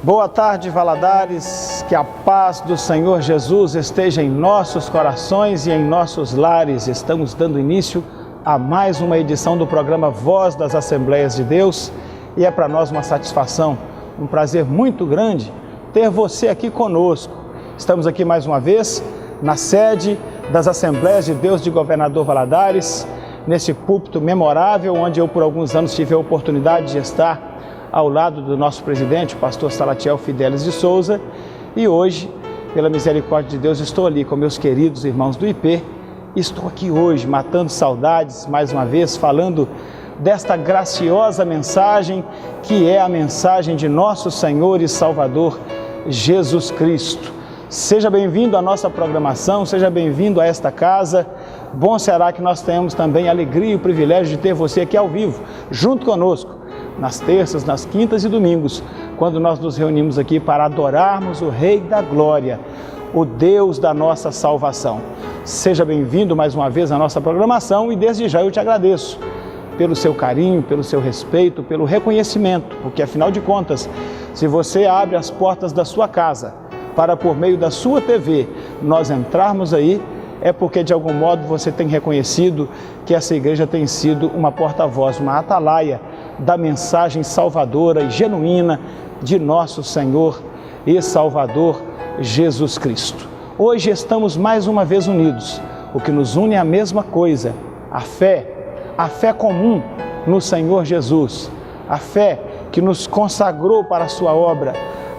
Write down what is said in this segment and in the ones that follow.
Boa tarde, Valadares, que a paz do Senhor Jesus esteja em nossos corações e em nossos lares. Estamos dando início a mais uma edição do programa Voz das Assembleias de Deus e é para nós uma satisfação, um prazer muito grande ter você aqui conosco. Estamos aqui mais uma vez na sede das Assembleias de Deus de Governador Valadares, nesse púlpito memorável onde eu por alguns anos tive a oportunidade de estar ao lado do nosso presidente, o pastor Salatiel Fidelis de Souza, e hoje, pela misericórdia de Deus, estou ali com meus queridos irmãos do IP. Estou aqui hoje, matando saudades, mais uma vez, falando desta graciosa mensagem, que é a mensagem de nosso Senhor e Salvador, Jesus Cristo. Seja bem-vindo à nossa programação, seja bem-vindo a esta casa. Bom será que nós tenhamos também a alegria e o privilégio de ter você aqui ao vivo, junto conosco, nas terças, nas quintas e domingos, quando nós nos reunimos aqui para adorarmos o Rei da Glória, o Deus da nossa salvação. Seja bem-vindo mais uma vez à nossa programação e desde já eu te agradeço pelo seu carinho, pelo seu respeito, pelo reconhecimento, porque afinal de contas, se você abre as portas da sua casa para por meio da sua TV nós entrarmos aí, é porque de algum modo você tem reconhecido que essa igreja tem sido uma porta-voz, uma atalaia da mensagem salvadora e genuína de nosso Senhor e Salvador Jesus Cristo. Hoje estamos mais uma vez unidos. O que nos une é a mesma coisa, a fé comum no Senhor Jesus, a fé que nos consagrou para a sua obra,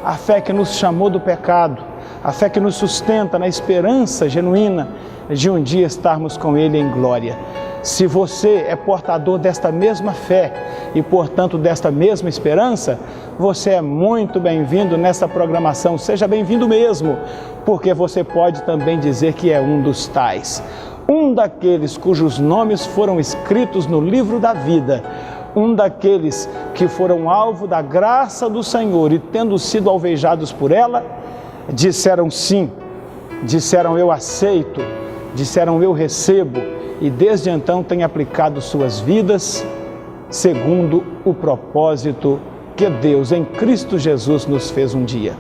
a fé que nos chamou do pecado, a fé que nos sustenta na esperança genuína de um dia estarmos com Ele em glória. Se você é portador desta mesma fé e, portanto, desta mesma esperança, você é muito bem-vindo nessa programação. Seja bem-vindo mesmo, porque você pode também dizer que é um dos tais. Um daqueles cujos nomes foram escritos no livro da vida, um daqueles que foram alvo da graça do Senhor e, tendo sido alvejados por ela, disseram sim, disseram eu aceito, disseram eu recebo, e desde então têm aplicado suas vidas segundo o propósito que Deus em Cristo Jesus nos fez um dia.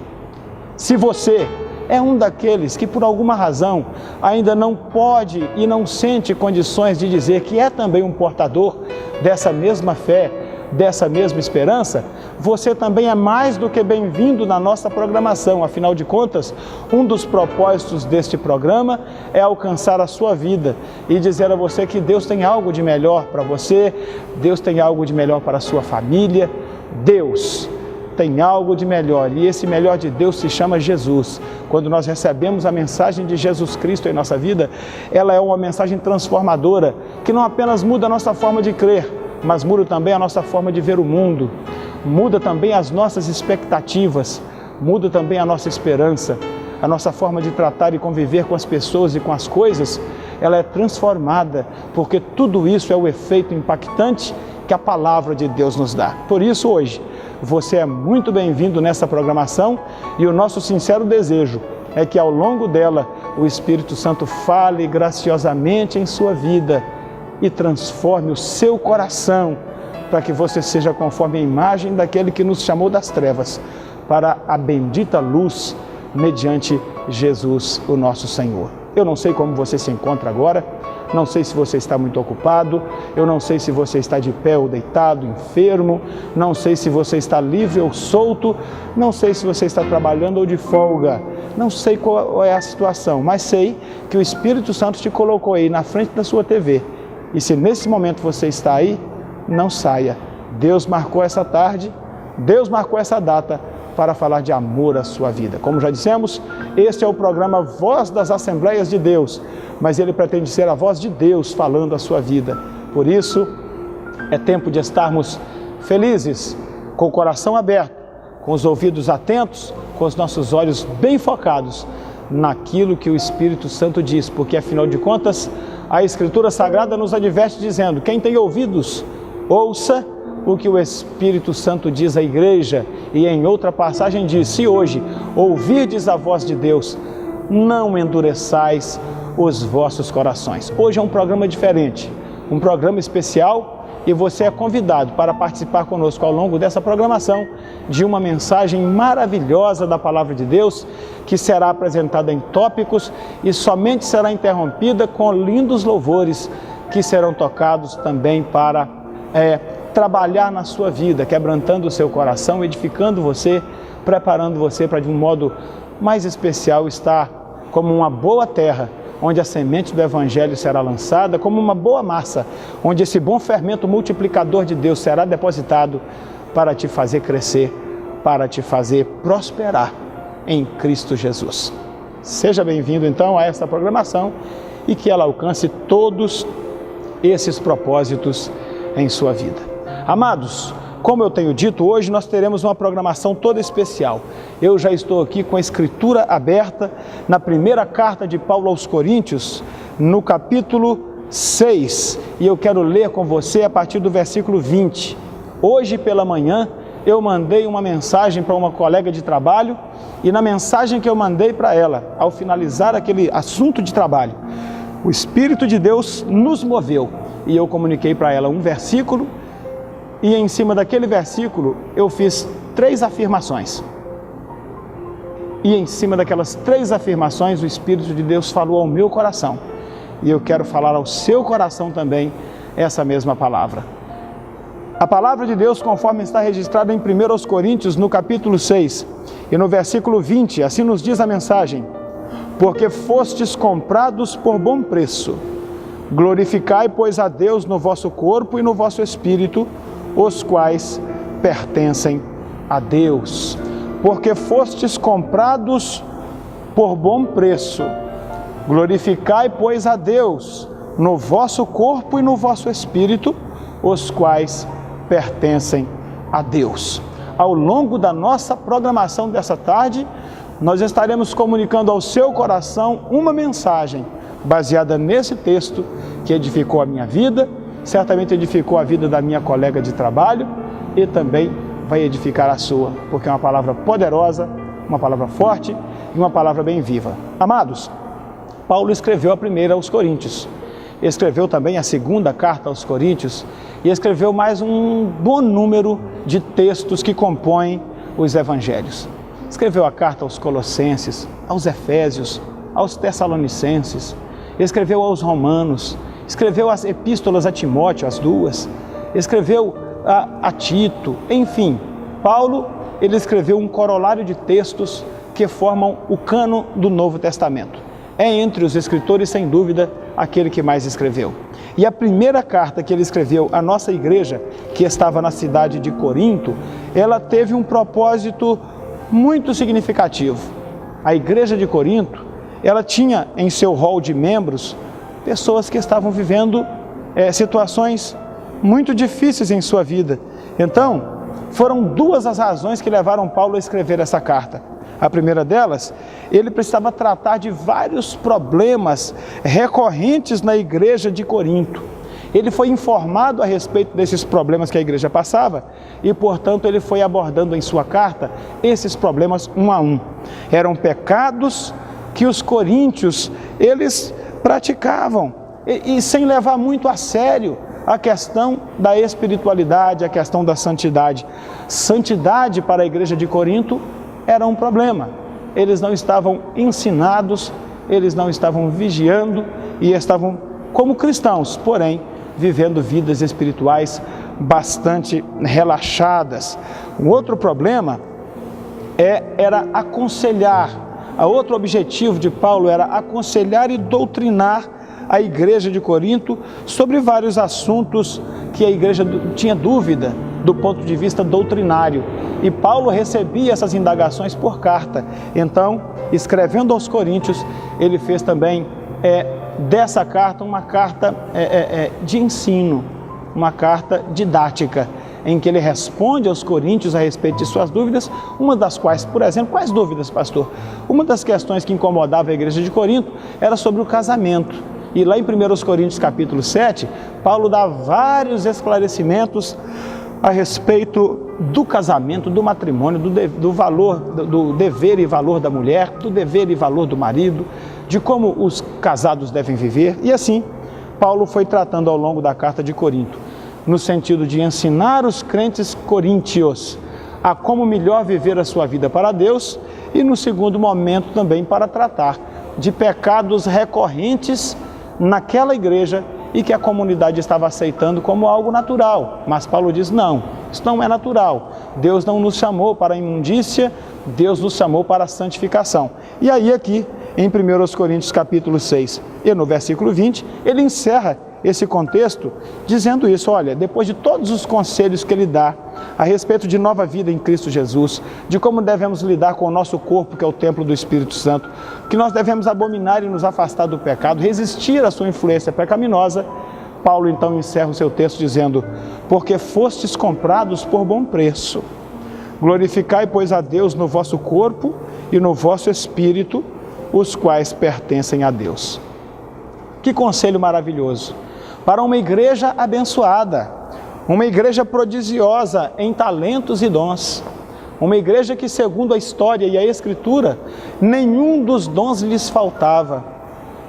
Se você é um daqueles que por alguma razão ainda não pode e não sente condições de dizer que é também um portador dessa mesma fé, dessa mesma esperança, você também é mais do que bem-vindo na nossa programação. Afinal de contas, um dos propósitos deste programa é alcançar a sua vida e dizer a você que Deus tem algo de melhor para você, Deus tem algo de melhor para a sua família, Deus tem algo de melhor, e esse melhor de Deus se chama Jesus. Quando nós recebemos a mensagem de Jesus Cristo em nossa vida, ela é uma mensagem transformadora, que não apenas muda a nossa forma de crer, mas muda também a nossa forma de ver o mundo, muda também as nossas expectativas, muda também a nossa esperança, a nossa forma de tratar e conviver com as pessoas e com as coisas, ela é transformada, porque tudo isso é o efeito impactante que a palavra de Deus nos dá. Por isso hoje, você é muito bem-vindo nessa programação e o nosso sincero desejo é que ao longo dela o Espírito Santo fale graciosamente em sua vida e transforme o seu coração para que você seja conforme a imagem daquele que nos chamou das trevas para a bendita luz mediante Jesus, o nosso Senhor. Eu não sei como você se encontra agora, não sei se você está muito ocupado, eu não sei se você está de pé ou deitado, enfermo, não sei se você está livre ou solto, não sei se você está trabalhando ou de folga, não sei qual é a situação, mas sei que o Espírito Santo te colocou aí na frente da sua TV. E se nesse momento você está aí, não saia. Deus marcou essa tarde, Deus marcou essa data para falar de amor à sua vida. Como já dissemos, este é o programa Voz das Assembleias de Deus, mas ele pretende ser a voz de Deus falando à sua vida. Por isso, é tempo de estarmos felizes, com o coração aberto, com os ouvidos atentos, com os nossos olhos bem focados naquilo que o Espírito Santo diz, porque afinal de contas, a Escritura Sagrada nos adverte dizendo: quem tem ouvidos, ouça o que o Espírito Santo diz à igreja. E em outra passagem diz: se hoje ouvirdes a voz de Deus, não endureçais os vossos corações. Hoje é um programa diferente, um programa especial e você é convidado para participar conosco ao longo dessa programação de uma mensagem maravilhosa da Palavra de Deus, que será apresentada em tópicos e somente será interrompida com lindos louvores que serão tocados também para trabalhar na sua vida, quebrantando o seu coração, edificando você, preparando você para de um modo mais especial estar como uma boa terra, onde a semente do Evangelho será lançada, como uma boa massa, onde esse bom fermento multiplicador de Deus será depositado para te fazer crescer, para te fazer prosperar em Cristo Jesus. Seja bem-vindo então a esta programação e que ela alcance todos esses propósitos em sua vida. Amados, como eu tenho dito, hoje nós teremos uma programação toda especial. Eu já estou aqui com a escritura aberta na primeira carta de Paulo aos Coríntios, no capítulo 6, e eu quero ler com você a partir do versículo 20. Hoje pela manhã eu mandei uma mensagem para uma colega de trabalho, e na mensagem que eu mandei para ela, ao finalizar aquele assunto de trabalho, o Espírito de Deus nos moveu, e eu comuniquei para ela um versículo, e em cima daquele versículo eu fiz 3 afirmações. E em cima daquelas 3 afirmações o Espírito de Deus falou ao meu coração. E eu quero falar ao seu coração também essa mesma palavra. A palavra de Deus, conforme está registrada em 1 Coríntios, no capítulo 6, e no versículo 20, assim nos diz a mensagem: porque fostes comprados por bom preço, glorificai, pois, a Deus no vosso corpo e no vosso espírito, os quais pertencem a Deus. Porque fostes comprados por bom preço, glorificai, pois, a Deus no vosso corpo e no vosso espírito, os quais pertencem a Deus. Ao longo da nossa programação dessa tarde, nós estaremos comunicando ao seu coração uma mensagem baseada nesse texto que edificou a minha vida, certamente edificou a vida da minha colega de trabalho e também vai edificar a sua, porque é uma palavra poderosa, uma palavra forte e uma palavra bem viva. Amados, Paulo escreveu a primeira aos Coríntios, escreveu também a segunda carta aos Coríntios e escreveu mais um bom número de textos que compõem os evangelhos. Escreveu a carta aos Colossenses, aos Efésios, aos Tessalonicenses, escreveu aos Romanos, escreveu as epístolas a Timóteo, as 2, escreveu a Tito, enfim, Paulo, ele escreveu um corolário de textos que formam o cânon do Novo Testamento. É entre os escritores, sem dúvida, aquele que mais escreveu. E a primeira carta que ele escreveu à nossa igreja, que estava na cidade de Corinto, ela teve um propósito muito significativo. A igreja de Corinto, ela tinha em seu rol de membros pessoas que estavam vivendo situações muito difíceis em sua vida. Então, foram 2 as razões que levaram Paulo a escrever essa carta. A primeira delas, ele precisava tratar de vários problemas recorrentes na igreja de Corinto. Ele foi informado a respeito desses problemas que a igreja passava e, portanto, ele foi abordando em sua carta esses problemas um a um. Eram pecados que os coríntios, eles praticavam e sem levar muito a sério a questão da espiritualidade, a questão da santidade. Santidade para a igreja de Corinto era um problema. Eles não estavam ensinados, eles não estavam vigiando e estavam como cristãos, porém, vivendo vidas espirituais bastante relaxadas. Um outro problema era aconselhar. Outro objetivo de Paulo era aconselhar e doutrinar a igreja de Corinto sobre vários assuntos que a igreja tinha dúvida do ponto de vista doutrinário. E Paulo recebia essas indagações por carta. Então, escrevendo aos Coríntios, ele fez também dessa carta uma carta de ensino, uma carta didática, em que ele responde aos coríntios a respeito de suas dúvidas, uma das quais, por exemplo, quais dúvidas, pastor? Uma das questões que incomodava a igreja de Corinto era sobre o casamento. E lá em 1 Coríntios capítulo 7, Paulo dá vários esclarecimentos a respeito do casamento, do matrimônio, do valor, do dever e valor da mulher, do dever e valor do marido, de como os casados devem viver. E assim, Paulo foi tratando ao longo da carta de Corinto no sentido de ensinar os crentes coríntios a como melhor viver a sua vida para Deus, e no segundo momento também para tratar de pecados recorrentes naquela igreja e que a comunidade estava aceitando como algo natural. Mas Paulo diz: não, isso não é natural. Deus não nos chamou para a imundícia, Deus nos chamou para a santificação. E aí aqui, em 1 Coríntios capítulo 6 e no versículo 20, ele encerra esse contexto dizendo isso: olha, depois de todos os conselhos que ele dá a respeito de nova vida em Cristo Jesus, de como devemos lidar com o nosso corpo, que é o templo do Espírito Santo, que nós devemos abominar e nos afastar do pecado, resistir à sua influência pecaminosa, Paulo então encerra o seu texto dizendo: porque fostes comprados por bom preço. Glorificai, pois, a Deus no vosso corpo e no vosso espírito, os quais pertencem a Deus. Que conselho maravilhoso para uma igreja abençoada, uma igreja prodigiosa em talentos e dons, uma igreja que, segundo a história e a Escritura, nenhum dos dons lhes faltava.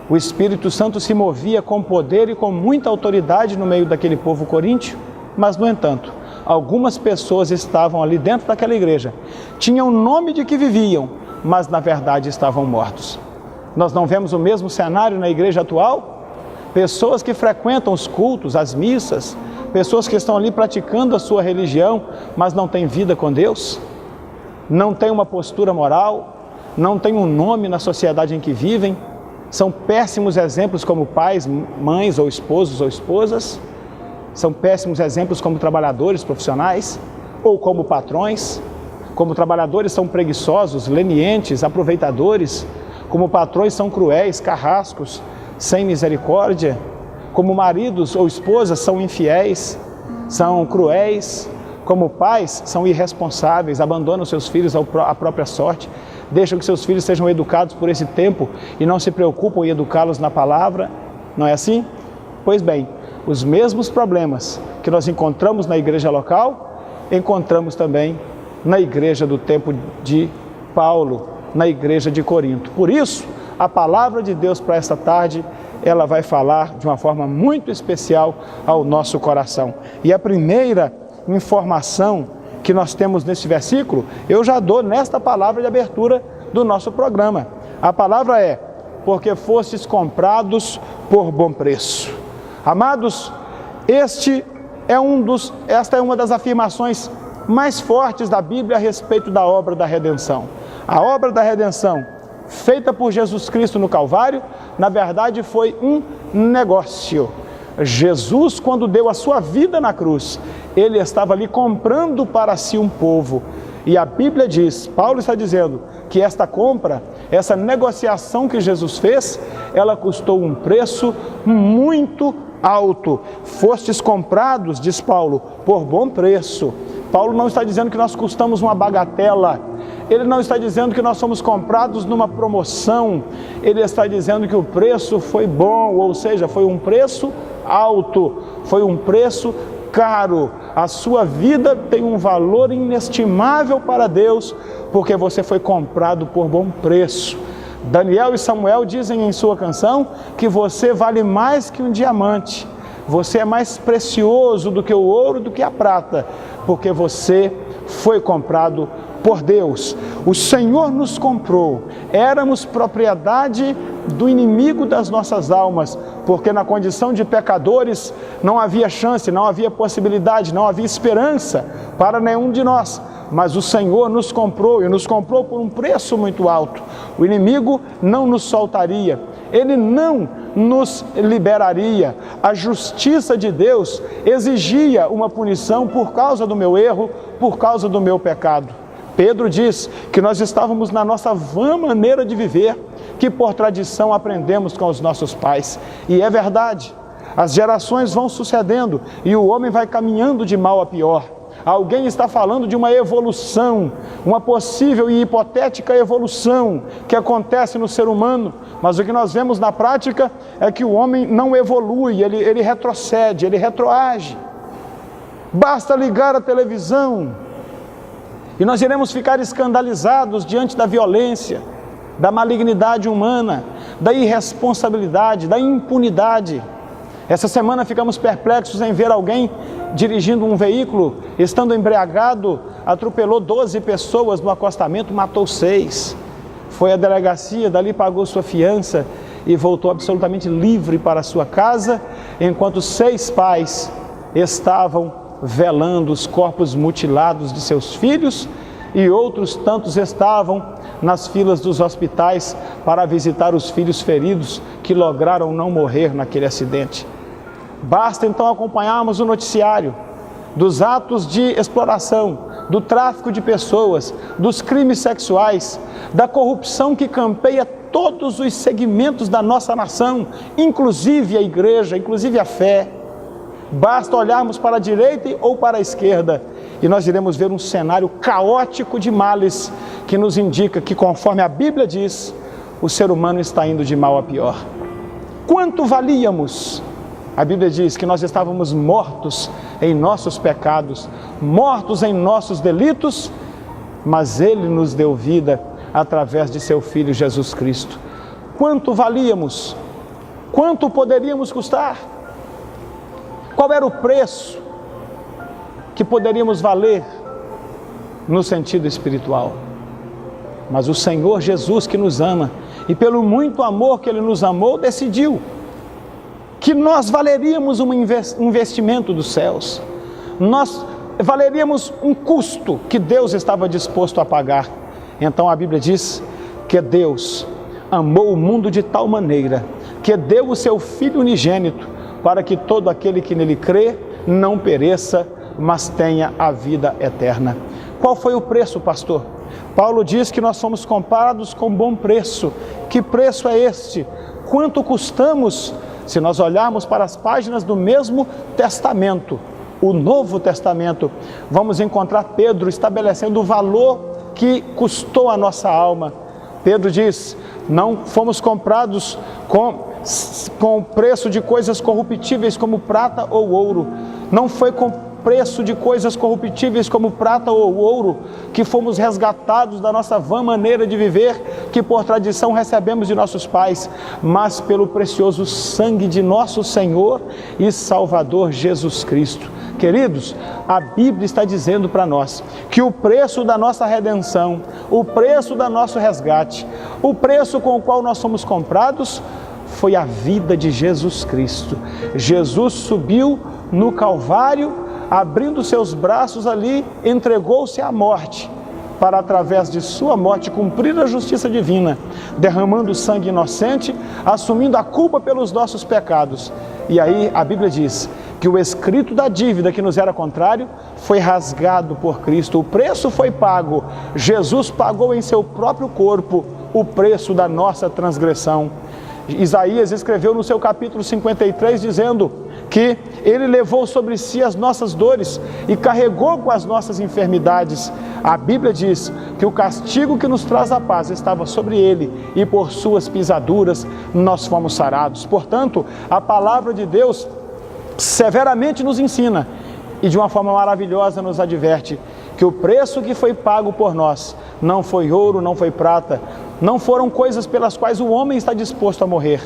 O Espírito Santo se movia com poder e com muita autoridade no meio daquele povo coríntio, mas, no entanto, algumas pessoas estavam ali dentro daquela igreja, tinham nome de que viviam, mas na verdade estavam mortos. Nós não vemos o mesmo cenário na igreja atual? Pessoas que frequentam os cultos, as missas, pessoas que estão ali praticando a sua religião, mas não têm vida com Deus, não têm uma postura moral, não têm um nome na sociedade em que vivem, são péssimos exemplos como pais, mães ou esposos ou esposas, são péssimos exemplos como trabalhadores profissionais ou como patrões. Como trabalhadores são preguiçosos, lenientes, aproveitadores, como patrões são cruéis, carrascos, sem misericórdia, como maridos ou esposas são infiéis, são cruéis, como pais são irresponsáveis, abandonam seus filhos à própria sorte, deixam que seus filhos sejam educados por esse tempo e não se preocupam em educá-los na palavra. Não é assim? Pois bem, os mesmos problemas que nós encontramos na igreja local, encontramos também na igreja do tempo de Paulo, na igreja de Corinto. Por isso, a palavra de Deus para esta tarde, ela vai falar de uma forma muito especial ao nosso coração. E a primeira informação que nós temos nesse versículo, eu já dou nesta palavra de abertura do nosso programa. A palavra é: porque fostes comprados por bom preço. Amados, esta é uma das afirmações mais fortes da Bíblia a respeito da obra da redenção. A obra da redenção feita por Jesus Cristo no Calvário, na verdade foi um negócio. Jesus, quando deu a sua vida na cruz, ele estava ali comprando para si um povo. E a Bíblia diz, Paulo está dizendo, que esta compra, essa negociação que Jesus fez, ela custou um preço muito alto. Fostes comprados, diz Paulo, por bom preço. Paulo não está dizendo que nós custamos uma bagatela. Ele não está dizendo que nós somos comprados numa promoção. Ele está dizendo que o preço foi bom, ou seja, foi um preço alto, foi um preço caro. A sua vida tem um valor inestimável para Deus, porque você foi comprado por bom preço. Daniel e Samuel dizem em sua canção que você vale mais que um diamante. Você é mais precioso do que o ouro, do que a prata, porque você foi comprado por Deus. O Senhor nos comprou, éramos propriedade do inimigo das nossas almas, porque na condição de pecadores não havia chance, não havia possibilidade, não havia esperança para nenhum de nós. Mas o Senhor nos comprou, e nos comprou por um preço muito alto. O inimigo não nos soltaria, ele não nos liberaria. A justiça de Deus exigia uma punição por causa do meu erro, por causa do meu pecado. Pedro diz que nós estávamos na nossa vã maneira de viver, que por tradição aprendemos com os nossos pais. E é verdade, as gerações vão sucedendo e o homem vai caminhando de mal a pior. Alguém está falando de uma evolução, uma possível e hipotética evolução que acontece no ser humano, mas o que nós vemos na prática é que o homem não evolui, ele retrocede, ele retroage. Basta ligar a televisão e nós iremos ficar escandalizados diante da violência, da malignidade humana, da irresponsabilidade, da impunidade. Essa semana ficamos perplexos em ver alguém dirigindo um veículo, estando embriagado, atropelou 12 pessoas no acostamento, matou 6. Foi à delegacia, dali pagou sua fiança e voltou absolutamente livre para sua casa, enquanto 6 pais estavam velando os corpos mutilados de seus filhos e outros tantos estavam nas filas dos hospitais para visitar os filhos feridos que lograram não morrer naquele acidente. Basta então acompanharmos o noticiário dos atos de exploração, do tráfico de pessoas, dos crimes sexuais, da corrupção que campeia todos os segmentos da nossa nação, inclusive a igreja, inclusive a fé. Basta olharmos para a direita ou para a esquerda e nós iremos ver um cenário caótico de males que nos indica que, conforme a Bíblia diz, o ser humano está indo de mal a pior. Quanto valíamos? A Bíblia diz que nós estávamos mortos em nossos pecados, mortos em nossos delitos, mas Ele nos deu vida através de seu Filho Jesus Cristo. Quanto valíamos? Quanto poderíamos custar? Qual era o preço que poderíamos valer no sentido espiritual? Mas o Senhor Jesus, que nos ama, e pelo muito amor que Ele nos amou, decidiu que nós valeríamos um investimento dos céus. Nós valeríamos um custo que Deus estava disposto a pagar. Então a Bíblia diz que Deus amou o mundo de tal maneira que deu o seu Filho unigênito para que todo aquele que nele crê não pereça, mas tenha a vida eterna. Qual foi o preço, pastor? Paulo diz que nós somos comprados com bom preço. Que preço é este? Quanto custamos? Se nós olharmos para as páginas do mesmo Testamento, o Novo Testamento, vamos encontrar Pedro estabelecendo o valor que custou a nossa alma. Pedro diz: não fomos comprados com o preço de coisas corruptíveis como prata ou ouro. Não foi com preço de coisas corruptíveis como prata ou ouro que fomos resgatados da nossa vã maneira de viver, que por tradição recebemos de nossos pais, mas pelo precioso sangue de nosso Senhor e Salvador Jesus Cristo. Queridos, a Bíblia está dizendo para nós que o preço da nossa redenção, o preço do nosso resgate, o preço com o qual nós somos comprados, foi a vida de Jesus Cristo. Jesus subiu no Calvário, abrindo seus braços ali, entregou-se à morte, para através de sua morte cumprir a justiça divina, derramando sangue inocente, assumindo a culpa pelos nossos pecados. E aí a Bíblia diz que o escrito da dívida que nos era contrário foi rasgado por Cristo, o preço foi pago, Jesus pagou em seu próprio corpo o preço da nossa transgressão. Isaías escreveu no seu capítulo 53 dizendo que Ele levou sobre si as nossas dores e carregou com as nossas enfermidades. A Bíblia diz que o castigo que nos traz a paz estava sobre Ele e por suas pisaduras nós fomos sarados. Portanto, a palavra de Deus severamente nos ensina e de uma forma maravilhosa nos adverte que o preço que foi pago por nós não foi ouro, não foi prata, não foram coisas pelas quais o homem está disposto a morrer,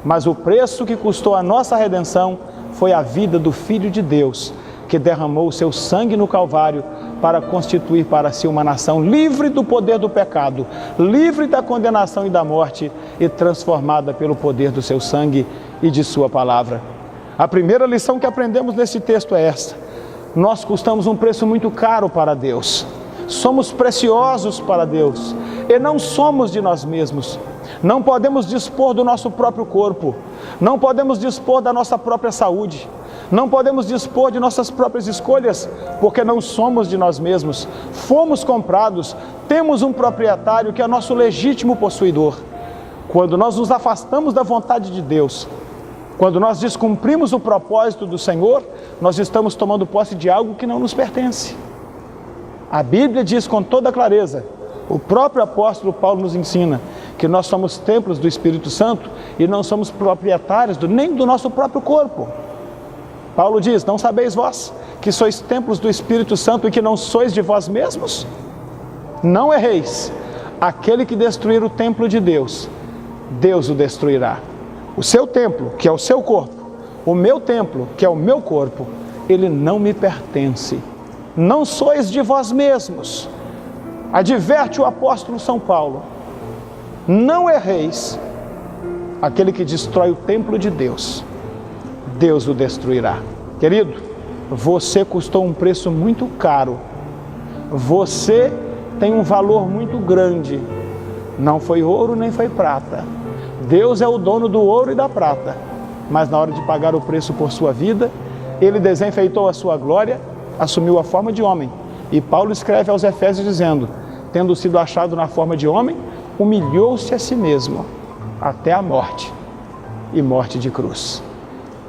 mas o preço que custou a nossa redenção foi a vida do Filho de Deus, que derramou o seu sangue no Calvário para constituir para si uma nação livre do poder do pecado, livre da condenação e da morte e transformada pelo poder do seu sangue e de sua palavra. A primeira lição que aprendemos nesse texto é esta: nós custamos um preço muito caro para Deus. Somos preciosos para Deus e não somos de nós mesmos. Não podemos dispor do nosso próprio corpo, não podemos dispor da nossa própria saúde, não podemos dispor de nossas próprias escolhas, porque não somos de nós mesmos. Fomos comprados, temos um proprietário que é nosso legítimo possuidor. Quando nós nos afastamos da vontade de Deus, quando nós descumprimos o propósito do Senhor, nós estamos tomando posse de algo que não nos pertence. A Bíblia diz com toda clareza, o próprio apóstolo Paulo nos ensina que nós somos templos do Espírito Santo e não somos proprietários nem do nosso próprio corpo. Paulo diz: não sabeis vós que sois templos do Espírito Santo e que não sois de vós mesmos? Não erreis, aquele que destruir o templo de Deus, Deus o destruirá. O seu templo, que é o seu corpo, o meu templo, que é o meu corpo, ele não me pertence. Não sois de vós mesmos. Adverte o apóstolo São Paulo. Não erreis. Aquele que destrói o templo de Deus, Deus o destruirá. Querido, você custou um preço muito caro. Você tem um valor muito grande. Não foi ouro nem foi prata. Deus é o dono do ouro e da prata. Mas na hora de pagar o preço por sua vida, Ele desenfeitou a sua glória, assumiu a forma de homem. E Paulo escreve aos Efésios dizendo: tendo sido achado na forma de homem, humilhou-se a si mesmo, até a morte, e morte de cruz.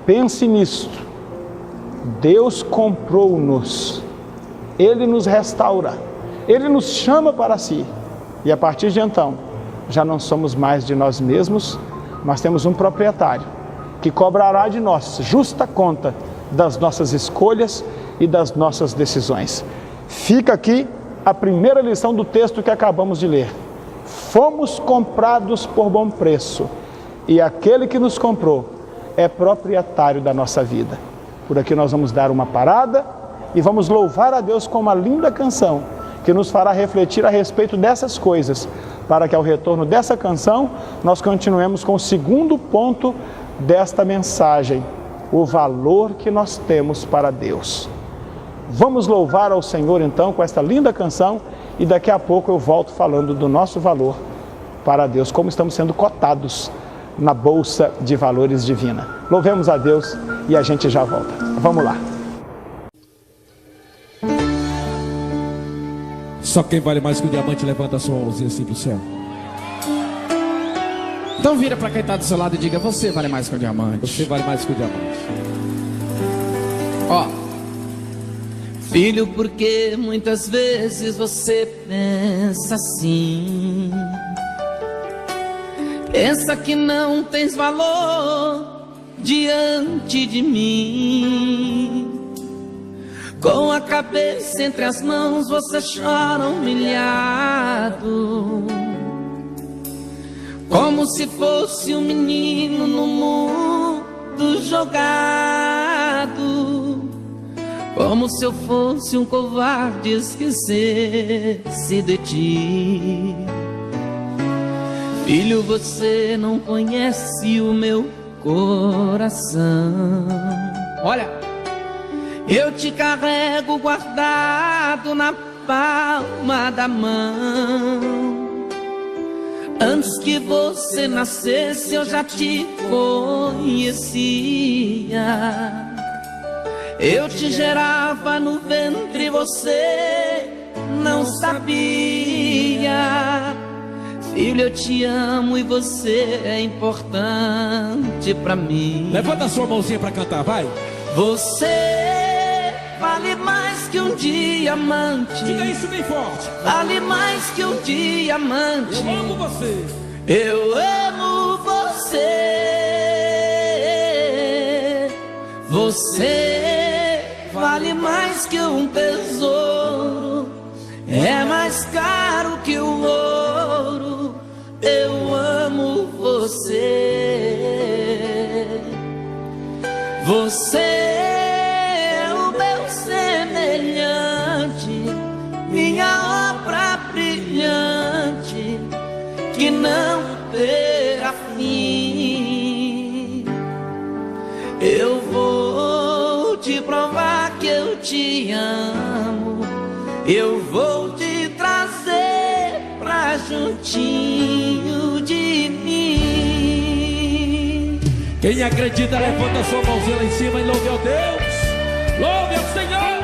Pense nisto. Deus comprou-nos. Ele nos restaura. Ele nos chama para si. E a partir de então, já não somos mais de nós mesmos, mas temos um proprietário que cobrará de nós justa conta das nossas escolhas e das nossas decisões. Fica aqui a primeira lição do texto que acabamos de ler. Fomos comprados por bom preço, e aquele que nos comprou é proprietário da nossa vida. Por aqui nós vamos dar uma parada e vamos louvar a Deus com uma linda canção que nos fará refletir a respeito dessas coisas, para que ao retorno dessa canção nós continuemos com o segundo ponto desta mensagem: o valor que nós temos para Deus. Vamos louvar ao Senhor então com esta linda canção e daqui a pouco eu volto falando do nosso valor para Deus, como estamos sendo cotados na Bolsa de Valores Divina. Louvemos a Deus e a gente já volta. Vamos lá. Só quem vale mais que o diamante levanta a sua mãozinha assim pro céu. Então vira pra quem tá do seu lado e diga: você vale mais que o diamante. Você vale mais que o diamante. Ó, filho, porque muitas vezes você pensa assim, pensa que não tens valor diante de mim. Com a cabeça entre as mãos você chora humilhado, como se fosse um menino no mundo jogado, como se eu fosse um covarde esquecesse de ti. Filho, você não conhece o meu coração. olha, Eu te carrego guardado na palma da mão. Antes que você nascesse eu já te conhecia. Eu te gerava no ventre, você não sabia. Filho, eu te amo e você é importante pra mim. Levanta a sua mãozinha pra cantar, vai. Você vale mais que um diamante. Diga isso bem forte. Vale mais que um diamante. Eu amo você. Eu amo você. Você vale mais que um tesouro. É mais caro que o ouro. Eu amo você. Você é o meu semelhante, minha obra brilhante, que não terá fim. Eu vou te provar que eu te amo. Eu vou te trazer pra juntinho de mim. Quem acredita, levanta a sua mãozinha lá em cima e louve ao Deus. Louve ao Senhor.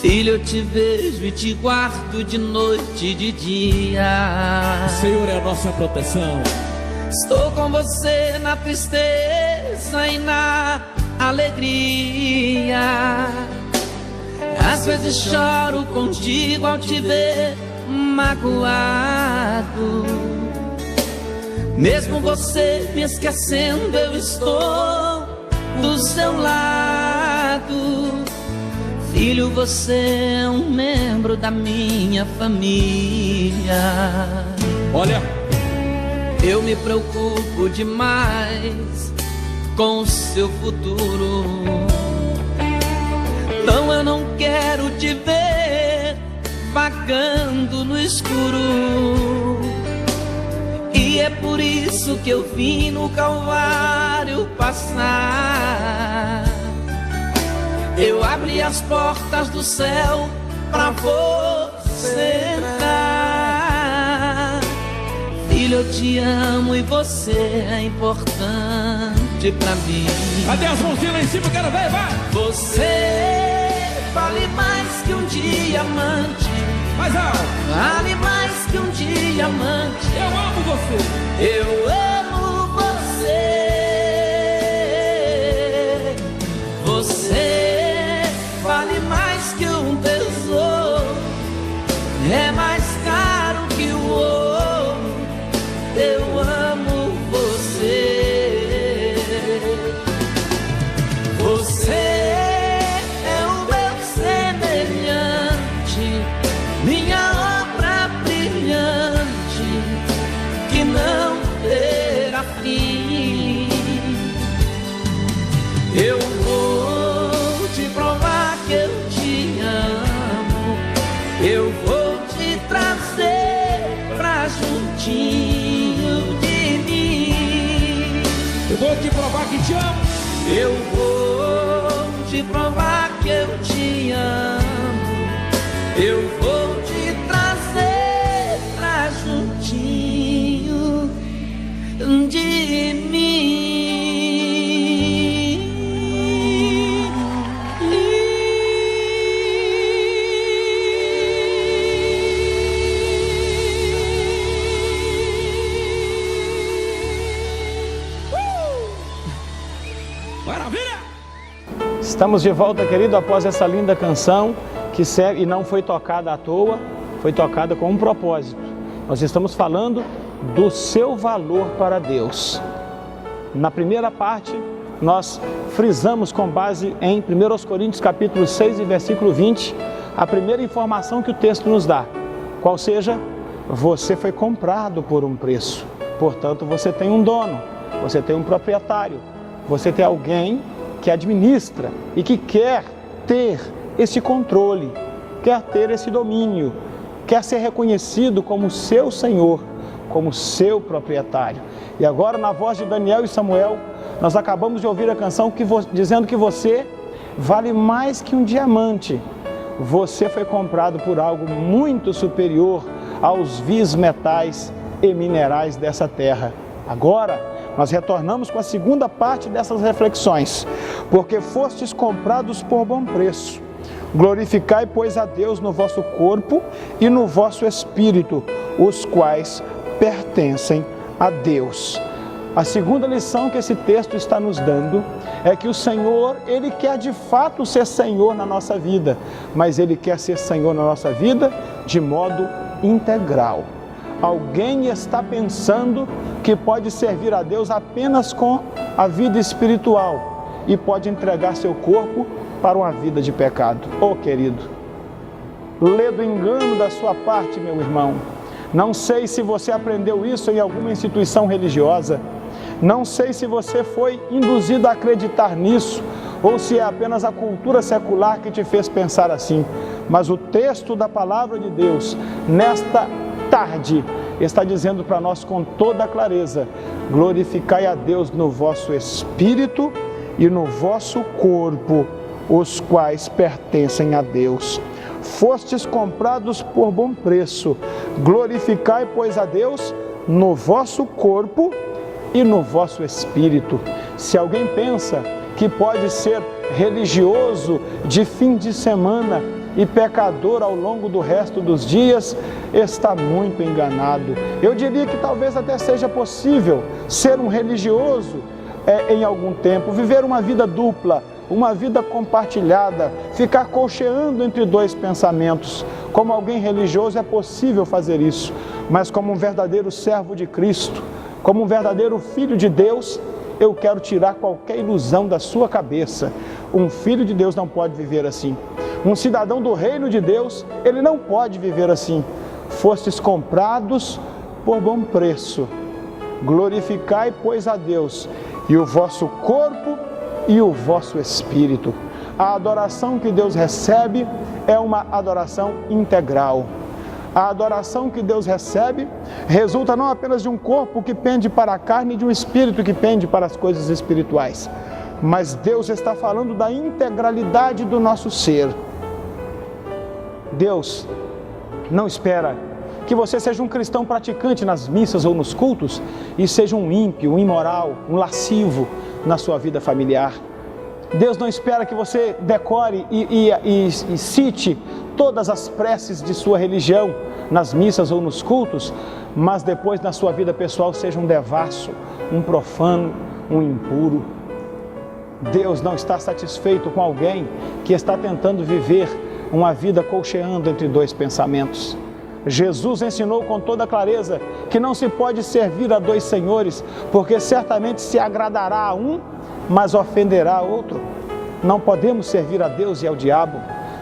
Filho, eu te vejo e te guardo de noite e de dia. O Senhor é a nossa proteção. Estou com você na tristeza e na alegria. Às vezes choro contigo ao te ver magoado, Mesmo você me esquecendo, eu estou do seu lado. Filho, você é um membro da minha família. Olha, eu me preocupo demais com o seu futuro. Não, eu não quero te ver vagando no escuro. E é por isso que eu vim no Calvário passar. Eu abri as portas do céu pra você entrar. Filho, eu te amo e você é importante pra mim. Cadê as mãozinhas lá em cima? Quero ver, vai! Você vale mais que um diamante. Mais alto! Vale mais que um diamante. Eu amo você! Eu amo você. Você vale mais que um tesouro. É mais caro que o ouro. Eu amo você. Você é o meu semelhante, minha obra brilhante, que não terá fim. Eu vou te provar que eu te amo. Eu vou te trazer pra juntinho de mim. Eu vou te provar que te amo. Eu vou te provar que eu te amo. Eu vou te trazer pra juntinho de mim. Maravilha! Estamos de volta, querido, após essa linda canção que serve, e não foi tocada à toa, foi tocada com um propósito. Nós estamos falando do seu valor para Deus. Na primeira parte, nós frisamos com base em 1 Coríntios capítulo 6 e versículo 20, a primeira informação que o texto nos dá, qual seja, você foi comprado por um preço, portanto você tem um dono, você tem um proprietário, você tem alguém que administra e que quer ter esse controle, quer ter esse domínio, quer ser reconhecido como seu Senhor, como seu proprietário. E agora, na voz de Daniel e Samuel, nós acabamos de ouvir a canção dizendo que você vale mais que um diamante. Você foi comprado por algo muito superior aos vis metais e minerais dessa terra. Agora, nós retornamos com a segunda parte dessas reflexões. Porque fostes comprados por bom preço. Glorificai, pois, a Deus no vosso corpo e no vosso espírito, os quais pertencem a Deus. A segunda lição que esse texto está nos dando é que o Senhor, Ele quer de fato ser Senhor na nossa vida, mas Ele quer ser Senhor na nossa vida de modo integral. Alguém está pensando que pode servir a Deus apenas com a vida espiritual e pode entregar seu corpo para uma vida de pecado. Oh, querido, lê do engano da sua parte, meu irmão. Não sei se você aprendeu isso em alguma instituição religiosa. Não sei se você foi induzido a acreditar nisso ou se é apenas a cultura secular que te fez pensar assim. Mas o texto da palavra de Deus, nesta tarde, está dizendo para nós com toda a clareza: glorificai a Deus no vosso espírito e no vosso corpo, os quais pertencem a Deus. Fostes comprados por bom preço. Glorificai, pois, a Deus no vosso corpo e no vosso espírito. Se alguém pensa que pode ser religioso de fim de semana e pecador ao longo do resto dos dias, está muito enganado. Eu diria que talvez até seja possível ser um religioso em algum tempo, viver uma vida dupla, uma vida compartilhada, ficar colcheando entre dois pensamentos. Como alguém religioso é possível fazer isso, mas como um verdadeiro servo de Cristo, Como um verdadeiro filho de Deus, eu quero tirar qualquer ilusão da sua cabeça. Um filho de Deus não pode viver assim. Um cidadão do reino de Deus, ele não pode viver assim. Fostes comprados por bom preço. Glorificai, pois, a Deus, e o vosso corpo e o vosso espírito. A adoração que Deus recebe é uma adoração integral. A adoração que Deus recebe resulta não apenas de um corpo que pende para a carne e de um espírito que pende para as coisas espirituais, mas Deus está falando da integralidade do nosso ser. Deus não espera que você seja um cristão praticante nas missas ou nos cultos e seja um ímpio, um imoral, um lascivo na sua vida familiar. Deus não espera que você decore e cite todas as preces de sua religião nas missas ou nos cultos, mas depois na sua vida pessoal seja um devasso, um profano, um impuro. Deus não está satisfeito com alguém que está tentando viver uma vida colcheando entre dois pensamentos. Jesus ensinou com toda clareza que não se pode servir a dois senhores, porque certamente se agradará a um, mas ofenderá a outro. Não podemos servir a Deus e ao diabo.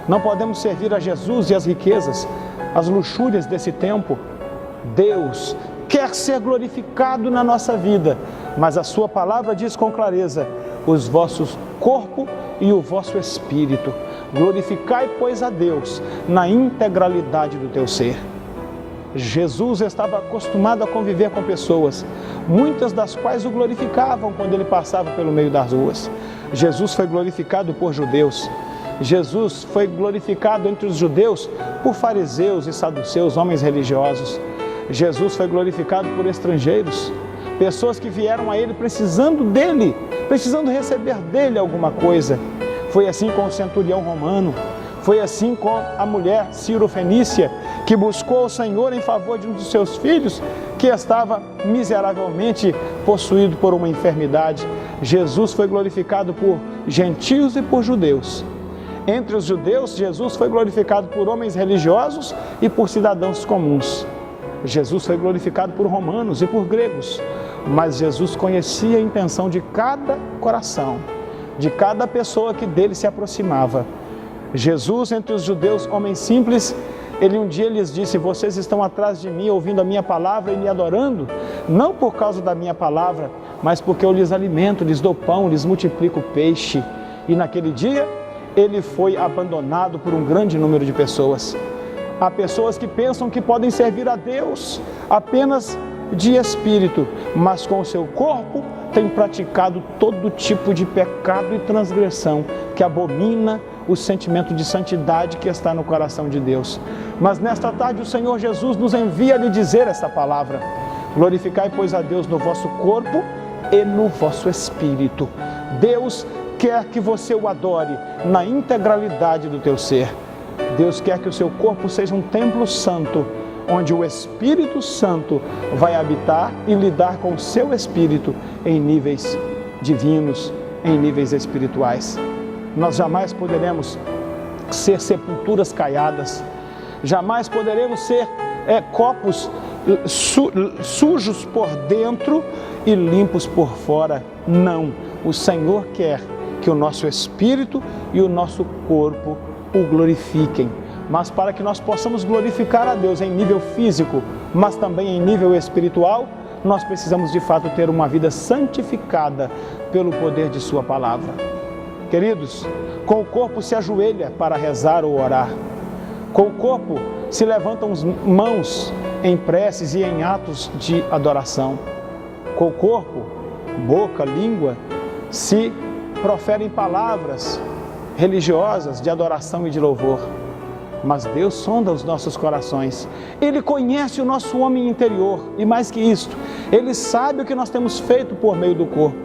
Não podemos servir a Jesus e as riquezas, as luxúrias desse tempo. Deus quer ser glorificado na nossa vida, mas a sua palavra diz com clareza: os vossos corpo e o vosso espírito. Glorificai, pois, a Deus na integralidade do teu ser. Jesus estava acostumado a conviver com pessoas, muitas das quais o glorificavam quando ele passava pelo meio das ruas. Jesus foi glorificado por judeus. Jesus foi glorificado entre os judeus por fariseus e saduceus, homens religiosos. Jesus foi glorificado por estrangeiros, pessoas que vieram a ele precisando dele, precisando receber dele alguma coisa. Foi assim com o centurião romano, foi assim com a mulher Ciro-fenícia, que buscou o Senhor em favor de um dos seus filhos, que estava miseravelmente possuído por uma enfermidade. Jesus foi glorificado por gentios e por judeus. Entre os judeus, Jesus foi glorificado por homens religiosos e por cidadãos comuns. Jesus foi glorificado por romanos e por gregos, mas Jesus conhecia a intenção de cada coração, de cada pessoa que dele se aproximava. Jesus, entre os judeus, homens simples, ele um dia lhes disse: vocês estão atrás de mim ouvindo a minha palavra e me adorando, não por causa da minha palavra, mas porque eu lhes alimento, lhes dou pão, lhes multiplico peixe. E naquele dia, ele foi abandonado por um grande número de pessoas. Há pessoas que pensam que podem servir a Deus apenas de espírito, mas com o seu corpo têm praticado todo tipo de pecado e transgressão que abomina o sentimento de santidade que está no coração de Deus. Mas nesta tarde o Senhor Jesus nos envia a lhe dizer esta palavra: glorificai, pois, a Deus no vosso corpo e no vosso espírito. Deus quer que você o adore na integralidade do teu ser. Deus quer que o seu corpo seja um templo santo, onde o Espírito Santo vai habitar e lidar com o seu espírito em níveis divinos, em níveis espirituais. Nós jamais poderemos ser sepulturas caiadas, jamais poderemos ser copos sujos por dentro e limpos por fora. Não, o Senhor quer que o nosso espírito e o nosso corpo o glorifiquem. Mas para que nós possamos glorificar a Deus em nível físico, mas também em nível espiritual, nós precisamos de fato ter uma vida santificada pelo poder de sua palavra. Queridos, com o corpo se ajoelha para rezar ou orar. Com o corpo se levantam mãos em preces e em atos de adoração. Com o corpo, boca, língua, se proferem palavras religiosas de adoração e de louvor. Mas Deus sonda os nossos corações. Ele conhece o nosso homem interior e, mais que isto, Ele sabe o que nós temos feito por meio do corpo.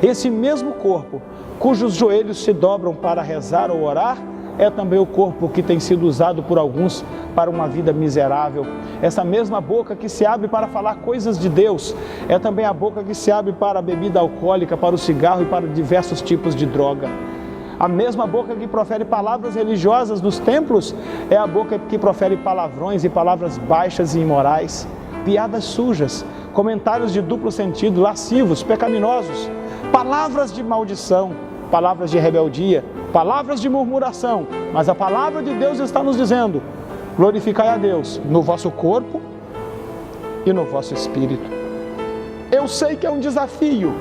Esse mesmo corpo, cujos joelhos se dobram para rezar ou orar, é também o corpo que tem sido usado por alguns para uma vida miserável. Essa mesma boca que se abre para falar coisas de Deus, é também a boca que se abre para a bebida alcoólica, para o cigarro e para diversos tipos de droga. A mesma boca que profere palavras religiosas nos templos é a boca que profere palavrões e palavras baixas e imorais, piadas sujas, comentários de duplo sentido, lascivos, pecaminosos, palavras de maldição, palavras de rebeldia, palavras de murmuração. Mas a palavra de Deus está nos dizendo: glorificai a Deus no vosso corpo e no vosso espírito. Eu sei que é um desafio,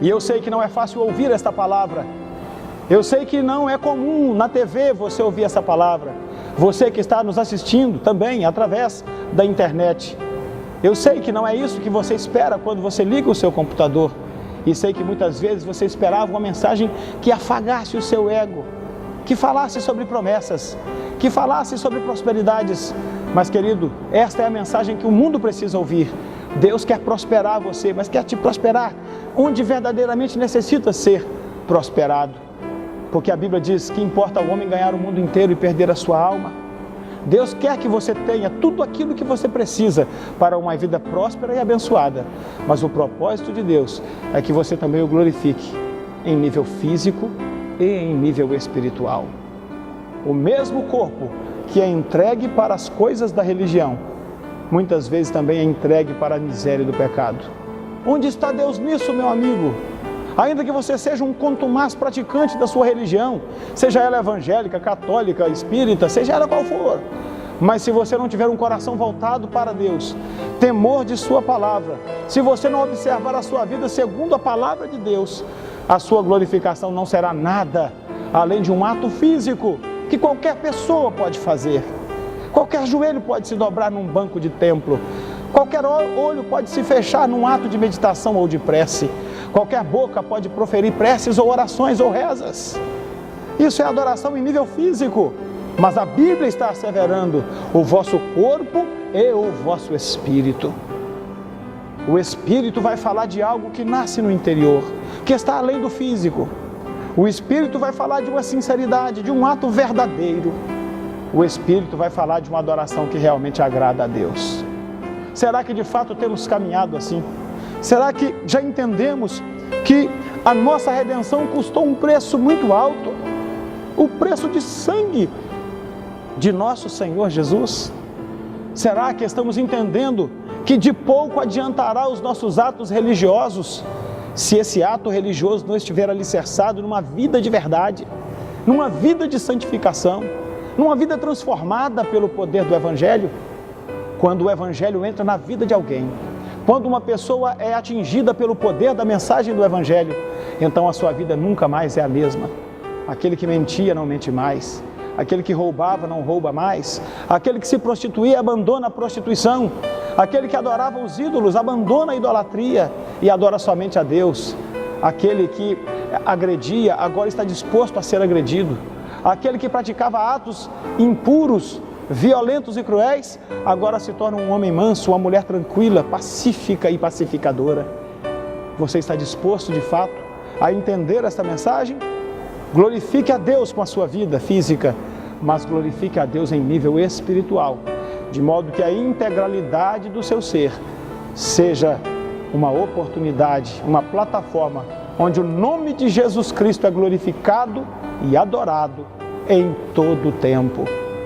e eu sei que não é fácil ouvir esta palavra. Eu sei que não é comum na TV você ouvir essa palavra. Você que está nos assistindo também através da internet. Eu sei que não é isso que você espera quando você liga o seu computador. E sei que muitas vezes você esperava uma mensagem que afagasse o seu ego, que falasse sobre promessas, que falasse sobre prosperidades. Mas, querido, esta é a mensagem que o mundo precisa ouvir. Deus quer prosperar você, mas quer te prosperar onde verdadeiramente necessita ser prosperado. Porque a Bíblia diz que importa ao homem ganhar o mundo inteiro e perder a sua alma. Deus quer que você tenha tudo aquilo que você precisa para uma vida próspera e abençoada. Mas o propósito de Deus é que você também o glorifique em nível físico e em nível espiritual. O mesmo corpo que é entregue para as coisas da religião, muitas vezes também é entregue para a miséria do pecado. Onde está Deus nisso, meu amigo? Ainda que você seja um contumaz praticante da sua religião, seja ela evangélica, católica, espírita, seja ela qual for, mas se você não tiver um coração voltado para Deus, temor de sua palavra, se você não observar a sua vida segundo a palavra de Deus, a sua glorificação não será nada além de um ato físico que qualquer pessoa pode fazer. Qualquer joelho pode se dobrar num banco de templo, qualquer olho pode se fechar num ato de meditação ou de prece, qualquer boca pode proferir preces ou orações ou rezas. Isso é adoração em nível físico, mas a Bíblia está asseverando o vosso corpo e o vosso espírito. O espírito vai falar de algo que nasce no interior, que está além do físico. O espírito vai falar de uma sinceridade, de um ato verdadeiro. O espírito vai falar de uma adoração que realmente agrada a Deus. Será que de fato temos caminhado assim? Será que já entendemos que a nossa redenção custou um preço muito alto? O preço de sangue de nosso Senhor Jesus? Será que estamos entendendo que de pouco adiantará os nossos atos religiosos se esse ato religioso não estiver alicerçado numa vida de verdade, numa vida de santificação, numa vida transformada pelo poder do Evangelho? Quando o Evangelho entra na vida de alguém, quando uma pessoa é atingida pelo poder da mensagem do Evangelho, então a sua vida nunca mais é a mesma. Aquele que mentia não mente mais, aquele que roubava não rouba mais, aquele que se prostituía abandona a prostituição, aquele que adorava os ídolos abandona a idolatria e adora somente a Deus. Aquele que agredia agora está disposto a ser agredido. Aquele que praticava atos impuros, violentos e cruéis, agora se torna um homem manso, uma mulher tranquila, pacífica e pacificadora. Você está disposto de fato a entender esta mensagem? Glorifique a Deus com a sua vida física, mas glorifique a Deus em nível espiritual, de modo que a integralidade do seu ser seja uma oportunidade, uma plataforma onde o nome de Jesus Cristo é glorificado e adorado em todo o tempo.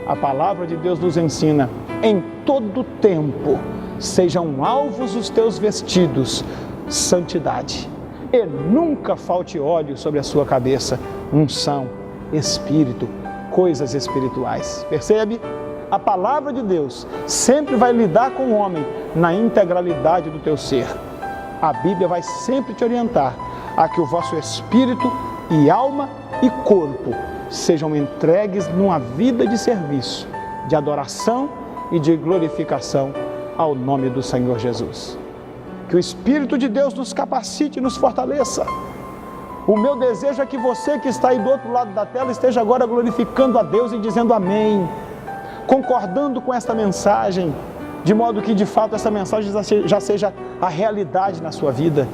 A palavra de Deus nos ensina: em todo o tempo sejam alvos os teus vestidos, santidade, e nunca falte óleo sobre a sua cabeça, unção, espírito, coisas espirituais. Percebe? A palavra de Deus sempre vai lidar com o homem na integralidade do teu ser. A Bíblia vai sempre te orientar a que o vosso espírito e alma e corpo sejam entregues numa vida de serviço, de adoração e de glorificação ao nome do Senhor Jesus. Que o Espírito de Deus nos capacite e nos fortaleça. O meu desejo é que você que está aí do outro lado da tela esteja agora glorificando a Deus e dizendo amém, concordando com esta mensagem, de modo que de fato essa mensagem já seja a realidade na sua vida.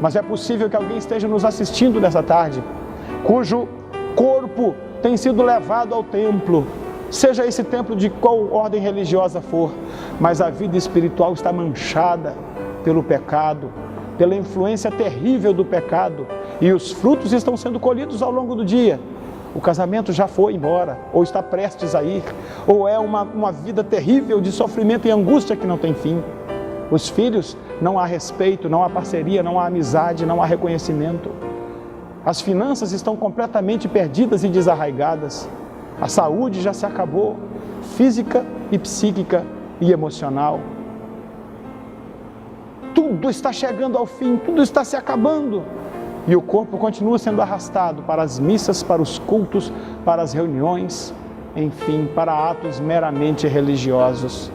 Mas é possível que alguém esteja nos assistindo nessa tarde, cujo corpo tem sido levado ao templo, seja esse templo de qual ordem religiosa for, mas a vida espiritual está manchada pelo pecado, pela influência terrível do pecado, e os frutos estão sendo colhidos ao longo do dia. O casamento já foi embora, ou está prestes a ir, ou é uma vida terrível de sofrimento e angústia que não tem fim. Os filhos, não há respeito, não há parceria, não há amizade, não há reconhecimento. As finanças estão completamente perdidas e desarraigadas. A saúde já se acabou, física e psíquica e emocional. Tudo está chegando ao fim, tudo está se acabando. E o corpo continua sendo arrastado para as missas, para os cultos, para as reuniões, enfim, para atos meramente religiosos.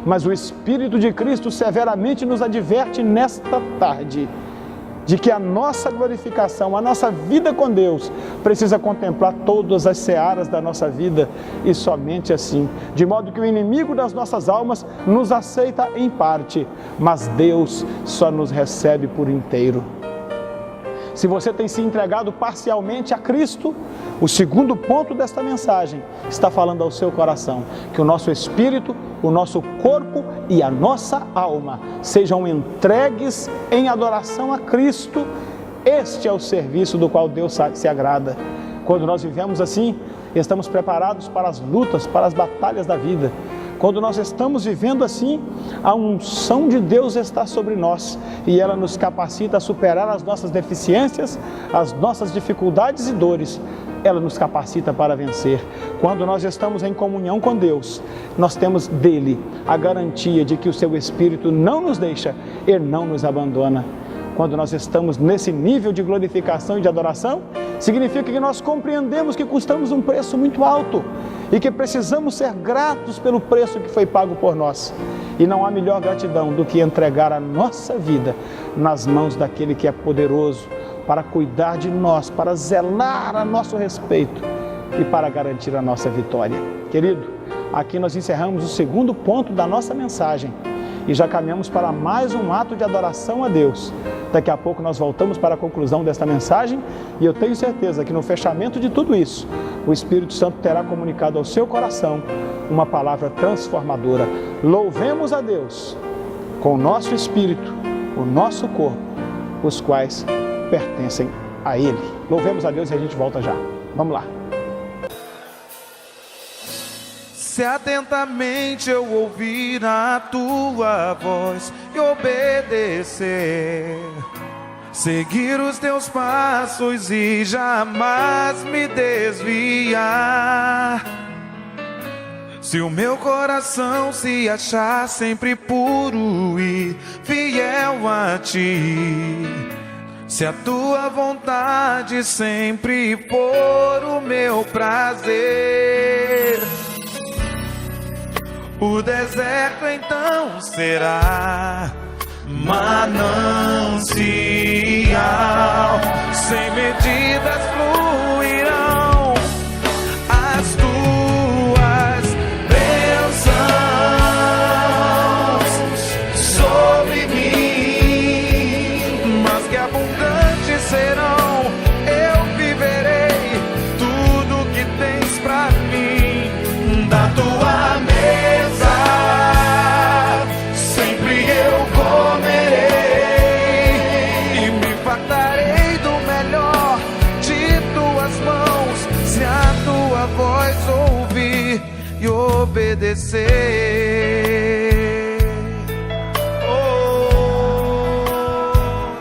Mas o Espírito de Cristo severamente nos adverte nesta tarde de que a nossa glorificação, a nossa vida com Deus, precisa contemplar todas as searas da nossa vida e somente assim, de modo que o inimigo das nossas almas nos aceita em parte, mas Deus só nos recebe por inteiro. Se você tem se entregado parcialmente a Cristo, o segundo ponto desta mensagem está falando ao seu coração, que o nosso espírito, o nosso corpo e a nossa alma sejam entregues em adoração a Cristo. Este é o serviço do qual Deus se agrada. Quando nós vivemos assim, estamos preparados para as lutas, para as batalhas da vida. Quando nós estamos vivendo assim, a unção de Deus está sobre nós e ela nos capacita a superar as nossas deficiências, as nossas dificuldades e dores. Ela nos capacita para vencer. Quando nós estamos em comunhão com Deus, nós temos dele a garantia de que o seu Espírito não nos deixa e não nos abandona. Quando nós estamos nesse nível de glorificação e de adoração, significa que nós compreendemos que custamos um preço muito alto e que precisamos ser gratos pelo preço que foi pago por nós. E não há melhor gratidão do que entregar a nossa vida nas mãos daquele que é poderoso para cuidar de nós, para zelar a nosso respeito e para garantir a nossa vitória. Querido, aqui nós encerramos o segundo ponto da nossa mensagem e já caminhamos para mais um ato de adoração a Deus. Daqui a pouco nós voltamos para a conclusão desta mensagem e eu tenho certeza que no fechamento de tudo isso, o Espírito Santo terá comunicado ao seu coração uma palavra transformadora. Louvemos a Deus com o nosso espírito, o nosso corpo, os quais pertencem a Ele. Louvemos a Deus e a gente volta já. Vamos lá. Se atentamente eu ouvir a tua voz e obedecer, seguir os teus passos e jamais me desviar, se o meu coração se achar sempre puro e fiel a ti, se a tua vontade sempre for o meu prazer, o deserto então será manancial, sem medidas fluirão as tuas bênçãos sobre mim, mas que abundantes serão, eu viverei tudo que tens pra mim, da tua mesa sempre eu comerei e me fartarei do melhor de tuas mãos, se a tua voz ouvir e obedecer. Oh,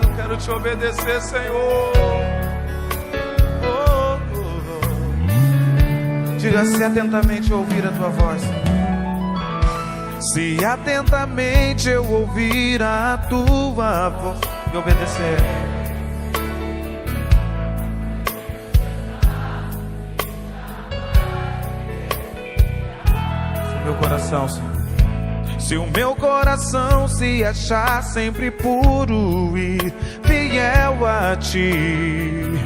eu quero te obedecer, Senhor. Oh, oh, oh. Diga-se atentamente ouvir a tua voz. Se atentamente eu ouvir a tua voz e obedecer, se o meu coração, se o meu coração se achar sempre puro e fiel a ti,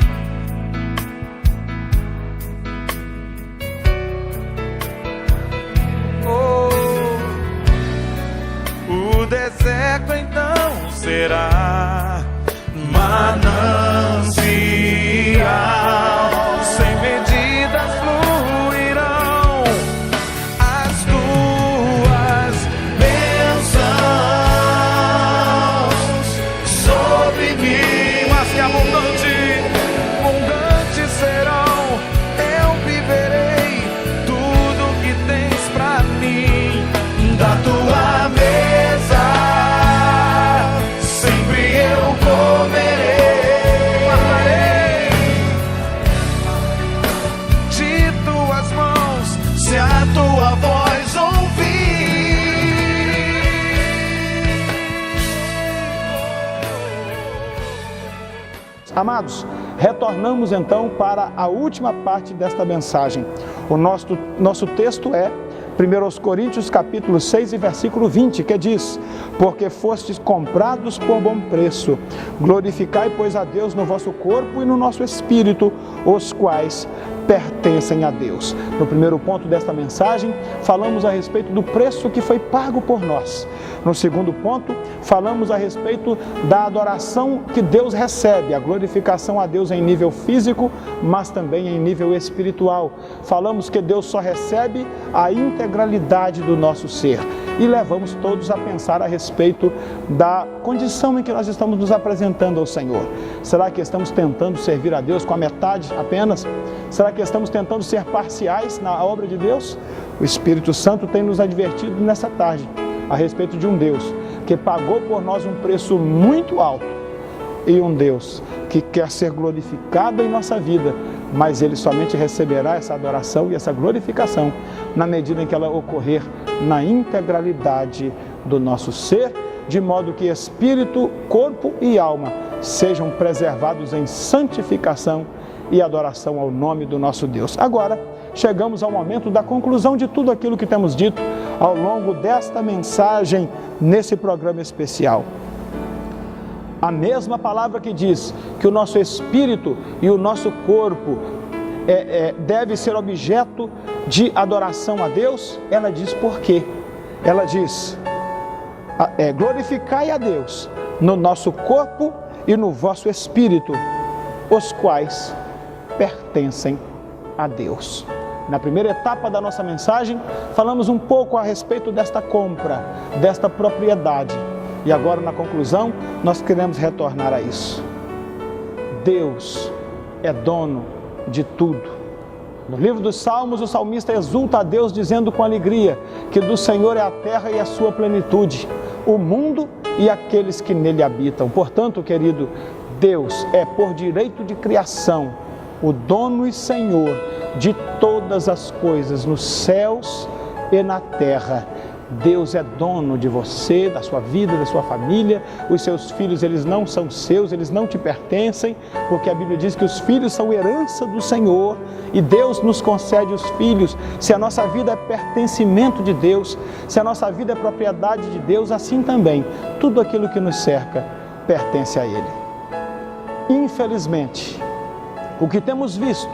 o deserto então será manancial, sem medidas fluirão as tuas bênçãos sobre mim, mas que abundantes serão, eu viverei tudo que tens pra mim, da tua mesa Amados, retornamos então para a última parte desta mensagem. O nosso texto é 1 Coríntios capítulo 6 e versículo 20, que diz: porque fostes comprados por bom preço, glorificai, pois, a Deus no vosso corpo e no nosso espírito, os quais pertencem a Deus. No primeiro ponto desta mensagem, falamos a respeito do preço que foi pago por nós. No segundo ponto, falamos a respeito da adoração que Deus recebe, a glorificação a Deus em nível físico, mas também em nível espiritual. Falamos que Deus só recebe a integralidade do nosso ser. E levamos todos a pensar a respeito da condição em que nós estamos nos apresentando ao Senhor. Será que estamos tentando servir a Deus com a metade apenas? Será que estamos tentando ser parciais na obra de Deus? O Espírito Santo tem nos advertido nessa tarde a respeito de um Deus que pagou por nós um preço muito alto e um Deus que quer ser glorificado em nossa vida, mas Ele somente receberá essa adoração e essa glorificação na medida em que ela ocorrer na integralidade do nosso ser, de modo que espírito, corpo e alma sejam preservados em santificação e adoração ao nome do nosso Deus. Agora, chegamos ao momento da conclusão de tudo aquilo que temos dito ao longo desta mensagem nesse programa especial. A mesma palavra que diz que o nosso espírito e o nosso corpo deve ser objeto de adoração a Deus, ela diz por quê? Ela diz, glorificai a Deus no nosso corpo e no vosso espírito, os quais pertencem a Deus. Na primeira etapa da nossa mensagem, falamos um pouco a respeito desta compra, desta propriedade. E agora, na conclusão, nós queremos retornar a isso. Deus é dono de tudo. No livro dos Salmos, o salmista exulta a Deus dizendo com alegria que do Senhor é a terra e a sua plenitude, o mundo e aqueles que nele habitam. Portanto, querido, Deus é por direito de criação o dono e Senhor de todas as coisas nos céus e na terra. Deus é dono de você, da sua vida, da sua família. Os seus filhos, eles não são seus, eles não te pertencem, porque a Bíblia diz que os filhos são herança do Senhor e Deus nos concede os filhos. Se a nossa vida é pertencimento de Deus, se a nossa vida é propriedade de Deus, assim também, tudo aquilo que nos cerca pertence a Ele. Infelizmente, o que temos visto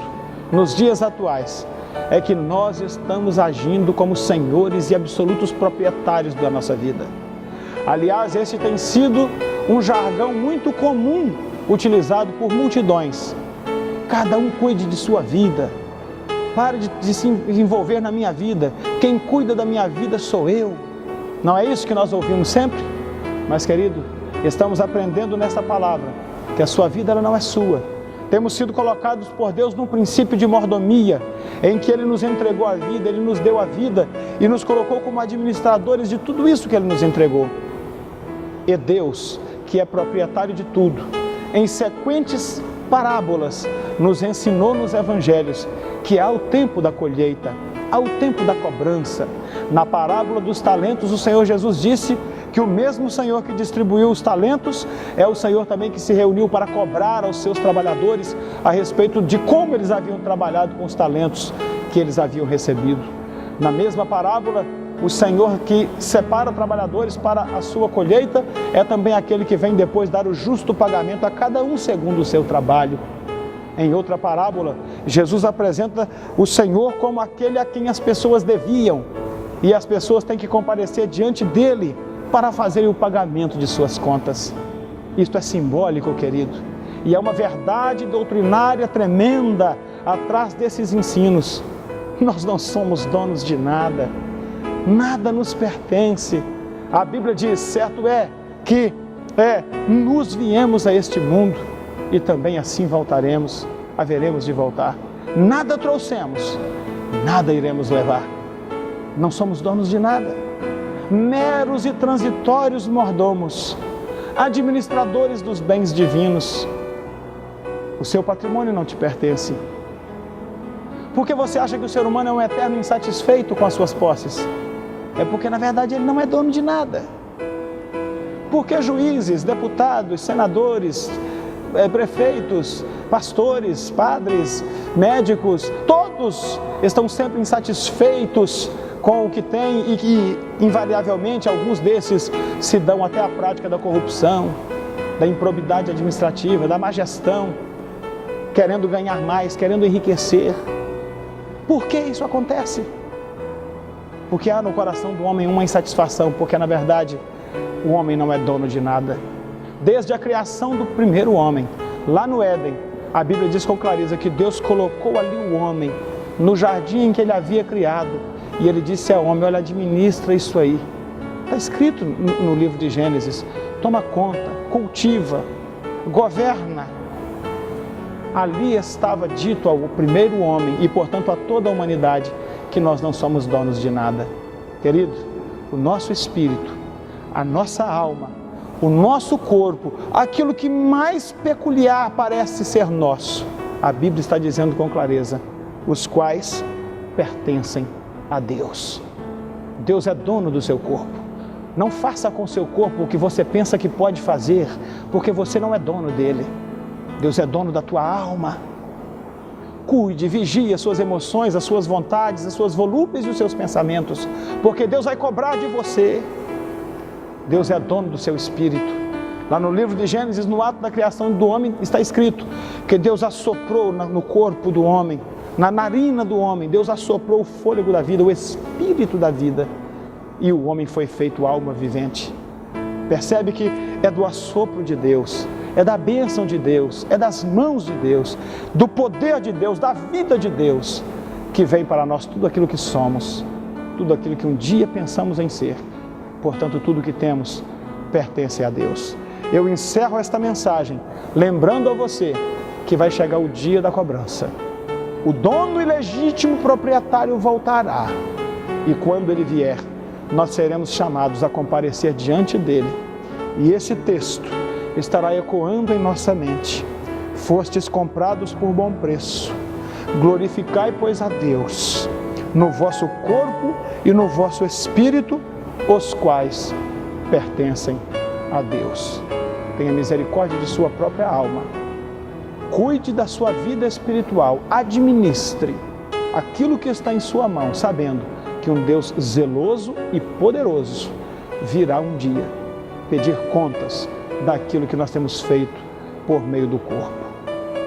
nos dias atuais é que nós estamos agindo como senhores e absolutos proprietários da nossa vida. Aliás, esse tem sido um jargão muito comum utilizado por multidões. Cada um cuide de sua vida. Pare de se envolver na minha vida. Quem cuida da minha vida sou eu. Não é isso que nós ouvimos sempre? Mas, querido, estamos aprendendo nessa palavra que a sua vida ela não é sua. Temos sido colocados por Deus num princípio de mordomia, em que Ele nos entregou a vida, Ele nos deu a vida e nos colocou como administradores de tudo isso que Ele nos entregou. E Deus, que é proprietário de tudo, em sequentes parábolas, nos ensinou nos evangelhos que há o tempo da colheita, há o tempo da cobrança. Na parábola dos talentos, o Senhor Jesus disse que o mesmo Senhor que distribuiu os talentos é o Senhor também que se reuniu para cobrar aos seus trabalhadores a respeito de como eles haviam trabalhado com os talentos que eles haviam recebido. Na mesma parábola, o Senhor que separa trabalhadores para a sua colheita é também aquele que vem depois dar o justo pagamento a cada um segundo o seu trabalho. Em outra parábola, Jesus apresenta o Senhor como aquele a quem as pessoas deviam e as pessoas têm que comparecer diante dele para fazerem o pagamento de suas contas. Isto é simbólico, querido, e é uma verdade doutrinária tremenda atrás desses ensinos. Nós não somos donos de nada, nada nos pertence. A Bíblia diz, certo é que nos viemos a este mundo e também assim voltaremos, haveremos de voltar. Nada trouxemos, nada iremos levar. Não somos donos de nada. Meros e transitórios mordomos, administradores dos bens divinos. O seu patrimônio não te pertence. Por que você acha que o ser humano é um eterno insatisfeito com as suas posses? É porque, na verdade, ele não é dono de nada. Porque juízes, deputados, senadores, prefeitos, pastores, padres, médicos, todos estão sempre insatisfeitos com o que têm e que, invariavelmente, alguns desses se dão até à prática da corrupção, da improbidade administrativa, da má gestão, querendo ganhar mais, querendo enriquecer. Por que isso acontece? Porque há no coração do homem uma insatisfação, porque na verdade o homem não é dono de nada. Desde a criação do primeiro homem, lá no Éden, a Bíblia diz com clareza que Deus colocou ali o homem no jardim em que ele havia criado, e ele disse ao homem: olha, administra isso aí. Está escrito no livro de Gênesis: toma conta, cultiva, governa. Ali estava dito ao primeiro homem e, portanto, a toda a humanidade que nós não somos donos de nada. Querido, o nosso espírito, a nossa alma, o nosso corpo, aquilo que mais peculiar parece ser nosso, a Bíblia está dizendo com clareza, os quais pertencem a Deus. Deus é dono do seu corpo. Não faça com o seu corpo o que você pensa que pode fazer, porque você não é dono dele. Deus é dono da tua alma. Cuide, vigie as suas emoções, as suas vontades, as suas volúpias e os seus pensamentos, porque Deus vai cobrar de você. Deus é dono do seu espírito. Lá no livro de Gênesis, no ato da criação do homem, está escrito que Deus assoprou no corpo do homem, na narina do homem, Deus assoprou o fôlego da vida, o espírito da vida, e o homem foi feito alma vivente. Percebe que é do assopro de Deus, é da bênção de Deus, é das mãos de Deus, do poder de Deus, da vida de Deus, que vem para nós tudo aquilo que somos, tudo aquilo que um dia pensamos em ser. Portanto, tudo que temos pertence a Deus. Eu encerro esta mensagem lembrando a você que vai chegar o dia da cobrança. O dono ilegítimo proprietário voltará, e quando ele vier, nós seremos chamados a comparecer diante dele. E esse texto estará ecoando em nossa mente: fostes comprados por bom preço, glorificai, pois, a Deus no vosso corpo e no vosso espírito, os quais pertencem a Deus. Tenha misericórdia de sua própria alma, cuide da sua vida espiritual, administre aquilo que está em sua mão, sabendo que um Deus zeloso e poderoso virá um dia pedir contas daquilo que nós temos feito por meio do corpo.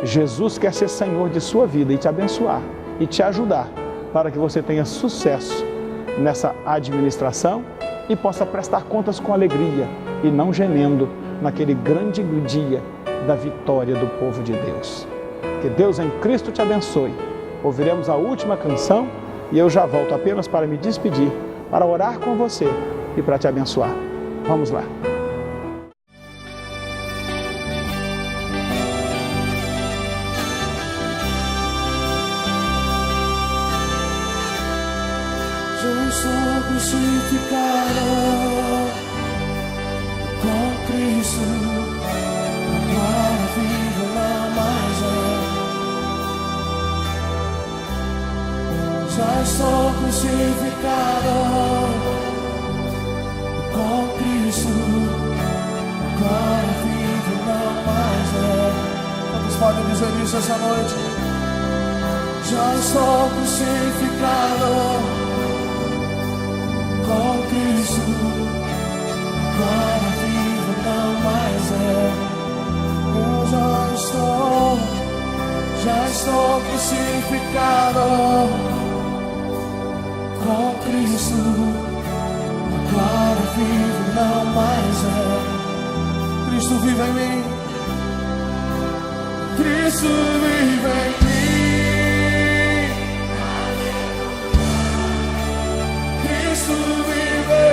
Jesus quer ser Senhor de sua vida e te abençoar e te ajudar para que você tenha sucesso nessa administração e possa prestar contas com alegria e não gemendo naquele grande dia da vitória do povo de Deus. Que Deus em Cristo te abençoe. Ouviremos a última canção e eu já volto apenas para me despedir, para orar com você e para te abençoar. Vamos lá. Eu sou crucificado com Cristo, agora vivo não mais é. Já estou crucificado com Cristo, agora vivo não mais é. Quantos podem dizer isso essa noite? Já estou crucificado com Cristo, agora vivo não mais é. Eu já estou crucificado com Cristo, agora vivo não mais é. Cristo vive em mim, Cristo vive em mim. Cristo vive,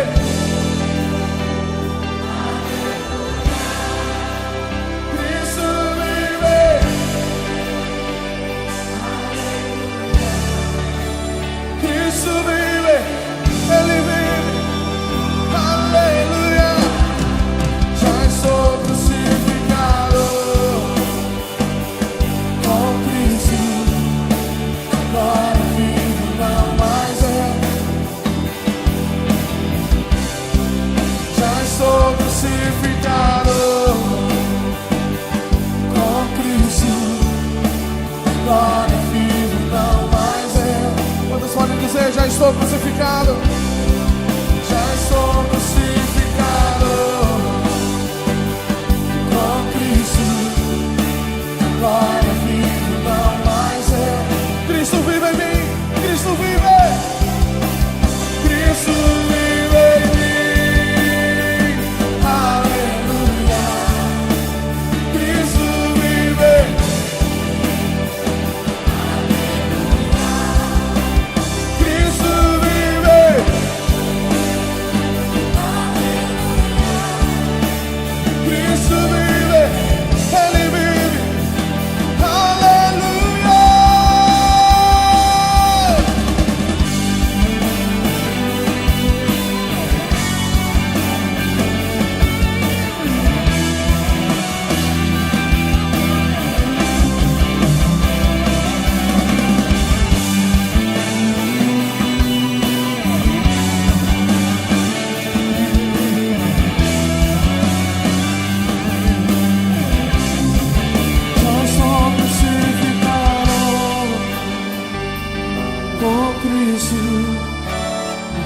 Cristo vive, Cristo vive, Ele vive, aleluia. Já estou crucificado com Cristo. crucificado. Já estou crucificado com Cristo. Agora vivo, não mais eu. Cristo vive em mim. Cristo vive. Cristo vive em mim. Aleluia. Cristo vive.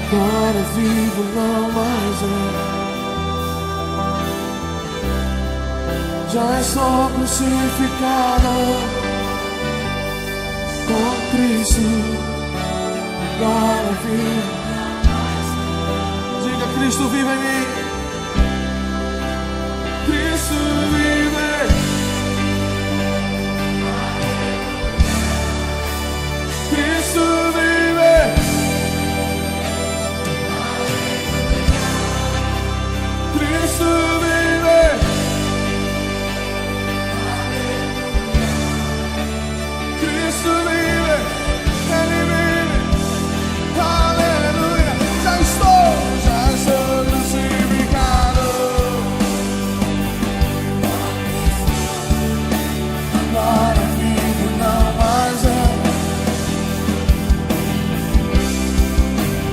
Agora vivo, não mais eu. Já estou crucificado com Cristo. Agora vivo. Diga, Cristo vive em mim. Cristo vive. Cristo vive. Cristo vive. Cristo vive. Ele vive. Aleluia. Já estou crucificado. Agora vivo, não mais eu.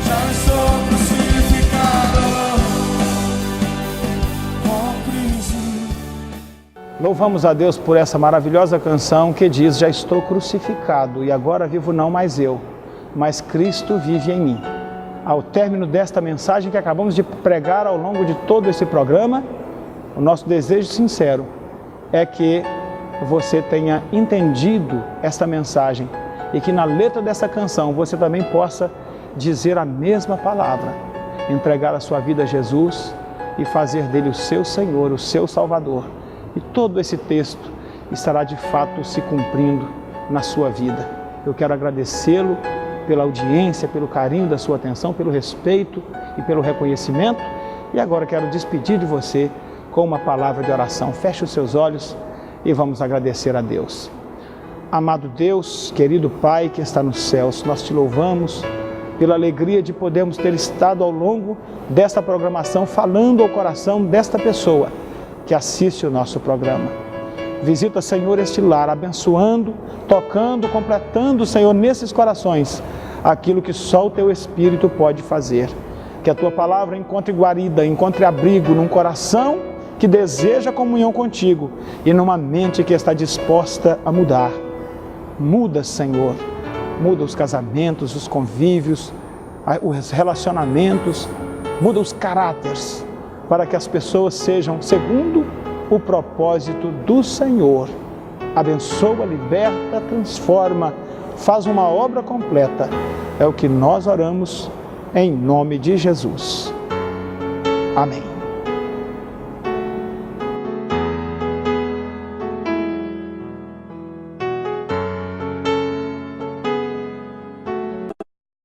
Já estou crucificado. Louvamos a Deus por essa maravilhosa canção que diz: já estou crucificado e agora vivo não mais eu, mas Cristo vive em mim. Ao término desta mensagem que acabamos de pregar ao longo de todo esse programa, o nosso desejo sincero é que você tenha entendido esta mensagem e que na letra dessa canção você também possa dizer a mesma palavra, entregar a sua vida a Jesus e fazer dele o seu Senhor, o seu Salvador. E todo esse texto estará de fato se cumprindo na sua vida. Eu quero agradecê-lo pela audiência, pelo carinho da sua atenção, pelo respeito e pelo reconhecimento. E agora quero despedir de você com uma palavra de oração. Feche os seus olhos e vamos agradecer a Deus. Amado Deus, querido Pai que está nos céus, nós te louvamos pela alegria de podermos ter estado ao longo desta programação falando ao coração desta pessoa que assiste o nosso programa. Visita, Senhor, este lar, abençoando, tocando, completando, Senhor, nesses corações, aquilo que só o Teu Espírito pode fazer. Que a Tua palavra encontre guarida, encontre abrigo num coração que deseja comunhão contigo e numa mente que está disposta a mudar. Muda, Senhor, muda os casamentos, os convívios, os relacionamentos, muda os caráteres, para que as pessoas sejam segundo o propósito do Senhor. Abençoa, liberta, transforma, faz uma obra completa. É o que nós oramos em nome de Jesus. Amém.